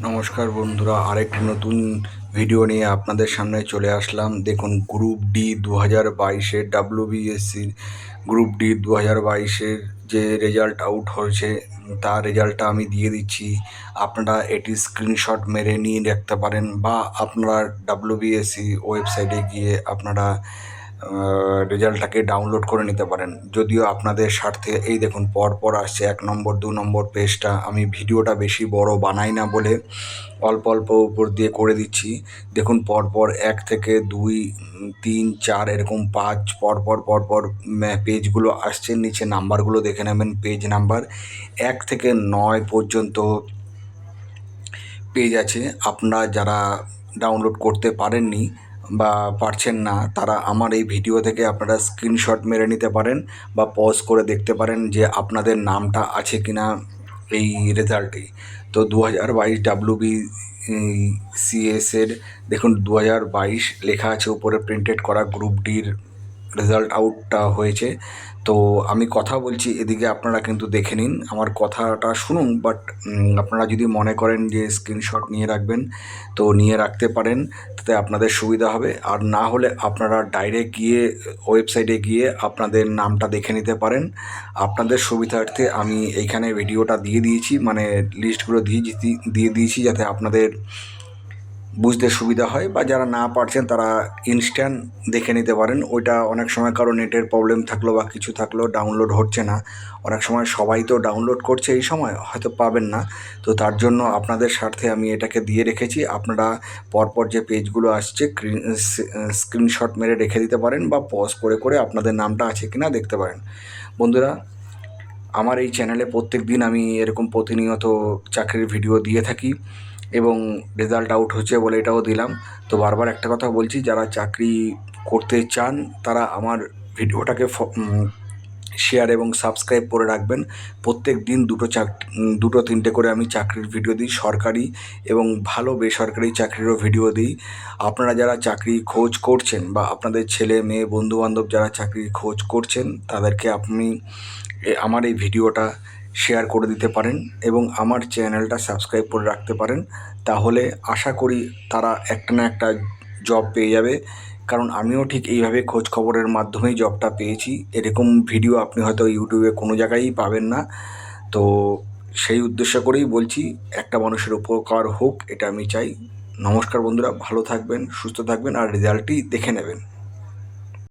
নমস্কার বন্ধুরা, আরেকটি নতুন ভিডিও নিয়ে আপনাদের সামনে চলে আসলাম। দেখুন, গ্রুপ ডি 2022-এর ডাব্লিউবিএসসির গ্রুপ ডি 2022-এর যে রেজাল্ট আউট হয়েছে তার রেজাল্টটা আমি দিয়ে দিচ্ছি। আপনারা এটি স্ক্রিনশট মেরে নিয়ে রাখতে পারেন বা আপনারা ডাব্লিউবিএসসি ওয়েবসাইটে গিয়ে আপনারা রেজাল্টটাকে ডাউনলোড করে নিতে পারেন। যদিও আপনাদের স্বার্থে এই দেখুন পরপর আসছে 1 নম্বর 2 নম্বর পেজটা। আমি ভিডিওটা বেশি বড় বানাই না বলে অল্প অল্প উপর দিয়ে করে দিচ্ছি। দেখুন পরপর 1 থেকে 2, 3, 4 এরকম 5 পরপর পেজগুলো আসছে। নিচে নাম্বারগুলো দেখে নেবেন, পেজ নাম্বার 1 থেকে 9 পর্যন্ত পেজ আছে। আপনারা যারা ডাউনলোড করতে পারেননি বা পারছেন না, তারা আমার এই ভিডিও থেকে আপনারা স্ক্রিনশট মেরে নিতে পারেন বা পজ করে দেখতে পারেন যে আপনাদের নামটা আছে কি না এই রেজাল্টে। তো 2022 WBCS-এর দেখুন 2022 লেখা আছে উপরে, প্রিন্টেড করা গ্রুপ ডির রেজাল্ট আউটটা হয়েছে। তো আমি কথা বলছি, এদিকে আপনারা কিন্তু দেখে নিন, আমার কথাটা শুনুন। বাট আপনারা যদি মনে করেন যে স্ক্রিনশট নিয়ে রাখবেন তো নিয়ে রাখতে পারেন, তাতে আপনাদের সুবিধা হবে। আর না হলে আপনারা ডাইরেক্ট গিয়ে ওয়েবসাইটে গিয়ে আপনাদের নামটা দেখে নিতে পারেন। আপনাদের সুবিধার্থে আমি এইখানে ভিডিওটা দিয়ে দিয়েছি, মানে লিস্টগুলো দিয়ে দিয়েছি যাতে আপনাদের বুঝতে সুবিধা হয়, বা যারা না পারছেন তারা ইনস্ট্যান্ট দেখে নিতে পারেন। ওইটা অনেক সময় কারো নেটের প্রবলেম থাকলো বা কিছু থাকলো, ডাউনলোড হচ্ছে না। অনেক সময় সবাই তো ডাউনলোড করছে, এই সময় হয়তো পাবেন না। তো তার জন্য আপনাদের স্বার্থে আমি এটাকে দিয়ে রেখেছি। আপনারা পরপর যে পেজগুলো আসছে স্ক্রিনশট মেরে রেখে দিতে পারেন বা পজ করে করে আপনাদের নামটা আছে কিনা দেখতে পারেন। বন্ধুরা, আমার এই চ্যানেলে প্রত্যেক দিন আমি এরকম প্রতিনিয়ত চাকরির ভিডিও দিয়ে থাকি এবং রেজাল্ট আউট হচ্ছে বলে এটাও দিলাম। তো বারবার একটা কথা বলছি, যারা চাকরি করতে চান তারা আমার ভিডিওটাকে শেয়ার এবং সাবস্ক্রাইব করে রাখবেন। প্রত্যেক দিন দুটো তিনটে করে আমি চাকরির ভিডিও দিই, সরকারি এবং ভালো বেসরকারি চাকরিরও ভিডিও দিই। আপনারা যারা চাকরি খোঁজ করছেন বা আপনাদের ছেলে মেয়ে বন্ধুবান্ধব যারা চাকরির খোঁজ করছেন, তাদেরকে আপনি আমার এই ভিডিওটা শেয়ার করে দিতে পারেন এবং আমার চ্যানেলটা সাবস্ক্রাইব করে রাখতে পারেন। তাহলে আশা করি তারা একটা না একটা জব পেয়ে যাবে। কারণ আমিও ঠিক এইভাবে খোঁজ খবরের মাধ্যমেই জবটা পেয়েছি। এরকম ভিডিও আপনি হয়তো ইউটিউবে কোনো জায়গায়ই পাবেন না। তো সেই উদ্দেশ্য করেই বলছি, একটা মানুষের উপকার হোক এটা আমি চাই। নমস্কার বন্ধুরা, ভালো থাকবেন, সুস্থ থাকবেন আর রেজাল্টটি দেখে নেবেন।